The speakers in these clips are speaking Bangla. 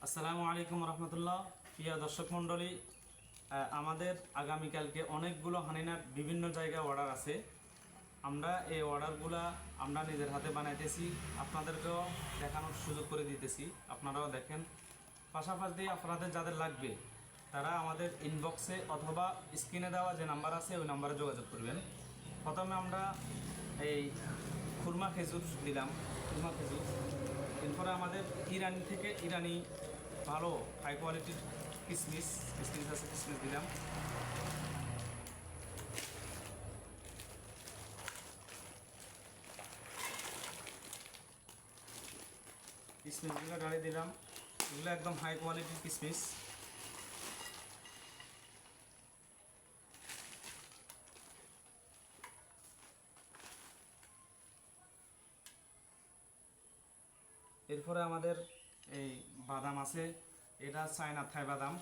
আসসালামু আলাইকুম রহমতুল্লাহ। প্রিয় দর্শক মণ্ডলী, আমাদের আগামীকালকে অনেকগুলো হানিনার বিভিন্ন জায়গায় অর্ডার আছে। আমরা এই অর্ডারগুলা আমরা নিজের হাতে বানাইতেছি, আপনাদেরকেও দেখানোর সুযোগ করে দিতেছি, আপনারাও দেখেন। পাশাপাশি আপনাদের যাদের লাগবে তারা আমাদের ইনবক্সে অথবা স্ক্রিনে দেওয়া যে নাম্বার আছে ওই নাম্বারে যোগাযোগ করবেন। প্রথমে আমরা এই খুরমা খেজুর দিলাম, খুরমা খেজুর। এরপরে আমাদের ইরানি থেকে ইরানি ভালো হাই কোয়ালিটির কিসমিস আছে, কিসমিস দিলাম। কিসমিসগুলো ডালে দিলাম, এগুলো একদম হাই কোয়ালিটির কিসমিস। এরপরে আমাদের এই বাদাম আছে, এটা চায়না থাই বাদাম।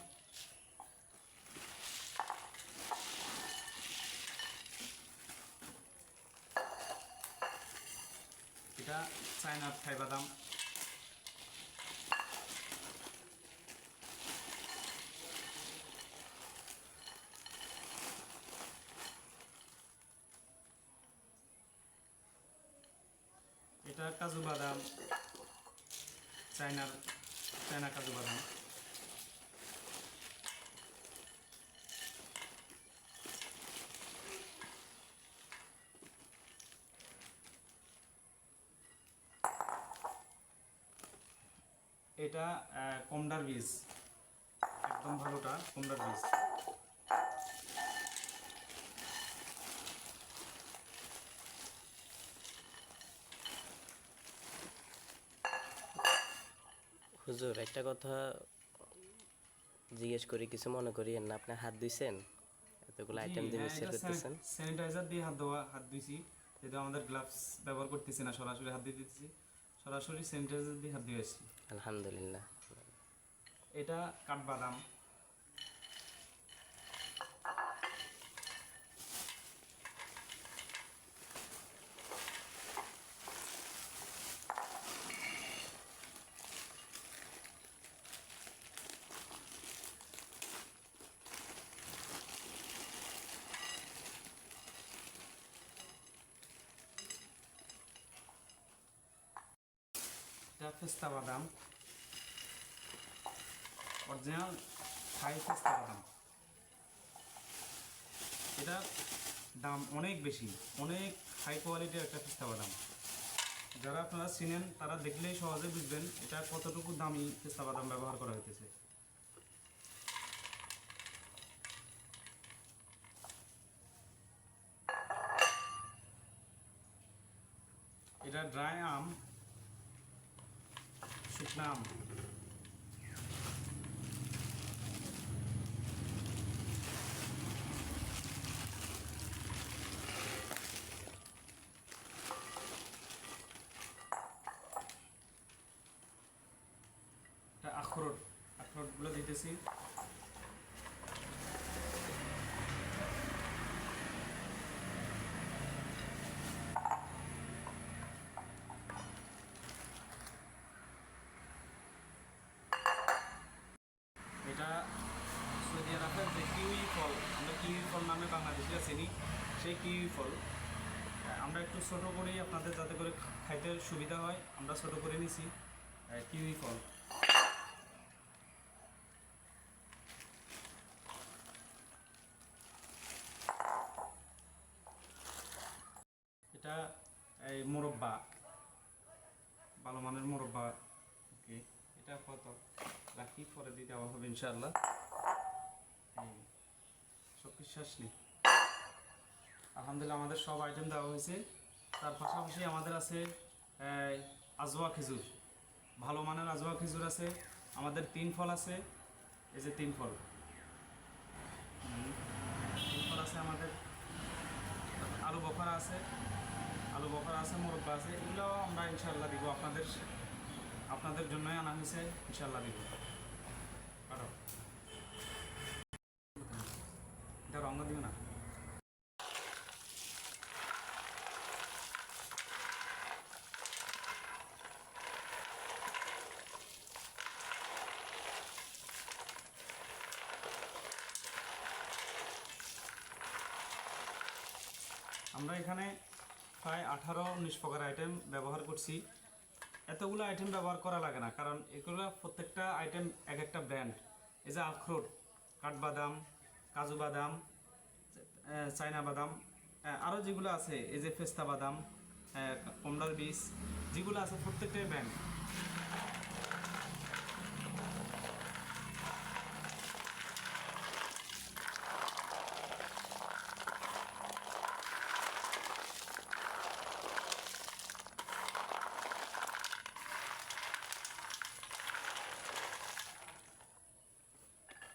এটা চায়নার থাই বাদাম। এটা কাজু বাদাম, চায়না কাজু বাদাম। এটা কমডার বীজ, একদম ভালোটা কমডার বীজ। হুজুর, একটা কথা জিজ্ঞেস করি, কিছু মনে করিয়েন না। আপনি হাত ধুইছেন? এতগুলো আইটেম দিয়ে মিক্সার করতেছেন। স্যানিটাইজার দিয়ে হাত ধুইছি, যেহেতু আমাদের গ্লাভস ব্যবহার করতেছি না, সরাসরি হাত দিয়ে দিতেছি, সরাসরি স্যানিটাইজার দিয়ে হাত ধুয়ে আসছি। আলহামদুলিল্লাহ। এটা কাঠবাদাম। এটা পেস্তা বাদাম, অরিজিনাল থাই পেস্তা বাদাম। এটা দাম অনেক বেশি, অনেক হাই কোয়ালিটির একটা পেস্তা বাদাম। যারা আপনারা চিনেন তারা দেখলেই সহজে বুঝবেন এটা কতটুকু দামি পেস্তা বাদাম ব্যবহার করা হইতেছে। এটা ড্রাই আম, শুকনা আম। এটা আখরোটগুলো দিতেছি। এটা সৌদি আরবের যে কিউই ফল, আমরা কিউই ফল নামে বাংলাদেশিরা চিনি, সেই কিউই ফল আমরা একটু ছোটো করেই আপনাদের যাতে করে খাইতে সুবিধা হয় আমরা ছোটো করে নিছি কিউই ফল। এটা এই মোরব্বা, ভালো মানের মোরব্বা। ওকে, এটা কত রাখি, পরে দিয়ে দেওয়া হবে ইনশাআল্লাহ। সব কিছু শেষ নেই, আলহামদুলিল্লাহ আমাদের সব আইটেম দেওয়া হয়েছে। তার পাশাপাশি আমাদের আছে আজওয়া খেজুর, ভালো মানের আজওয়া খেজুর আছে। আমাদের 3 ফল আছে, এই যে 3 ফল আছে আমাদের। আলু বখরা আছে, মোরব্বা আছে। এগুলো আমরা ইনশাআল্লাহ দিব, আপনাদের জন্যই আনা হয়েছে, ইনশাআল্লাহ দিব। কারো এটা রঙ দিও না। আমরা এখানে প্রায় 18-19 প্রকার আইটেম ব্যবহার করছি। এতগুলো আইটেম ব্যবহার করা লাগে না, কারণ এগুলো প্রত্যেকটা আইটেম এক একটা ব্র্যান্ড। এই যে আখরোট, কাঠবাদাম, কাজু বাদাম, চায়না বাদাম, আরও যেগুলো আছে, এই যে পেস্তা বাদাম, কমলার বীজ, যেগুলো আছে প্রত্যেকটাই ব্র্যান্ড।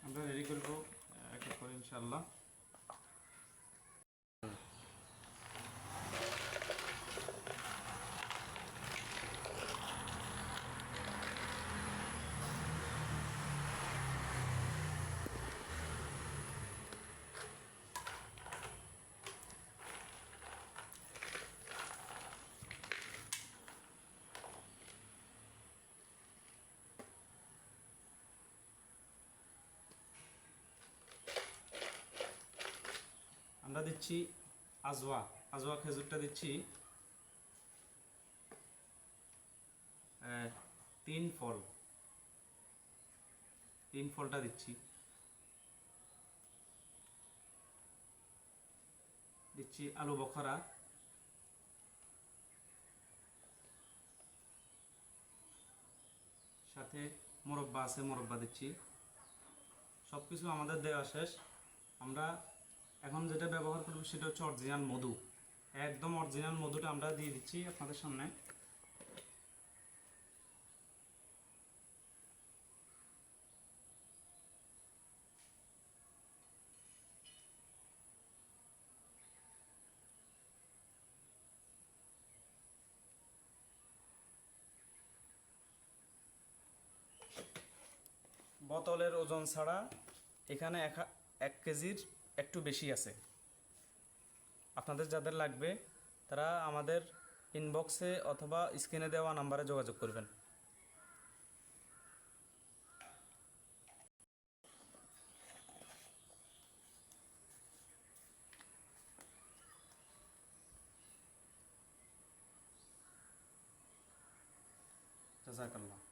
আমরা রেডি করবো এক এক করে ইনশাল্লাহ। আমরা দিচ্ছি আজওয়া, আজওয়া খেজুরটা দিচ্ছি 3 ফল, 3 ফলটা দিচ্ছি। দিচ্ছি আলু বখরা, সাথে মোরব্বা আছে, মোরব্বা দিচ্ছি। সব কিছু আমাদের দেওয়া শেষ। আমরা এখন যেটা ব্যবহার করব সেটা হচ্ছে অরিজিনাল মধু। একদম অরিজিনাল মধুটা আমরা দিয়ে দিচ্ছি আপনাদের সামনে। বোতলের ওজন ছাড়া এখানে 1 কেজির একটু বেশি আছে। আপনাদের যাদের লাগবে তারা আমাদের ইনবক্সে অথবা স্ক্রিনে দেওয়া নাম্বারে যোগাযোগ করবেন। জাযাকাল্লাহ।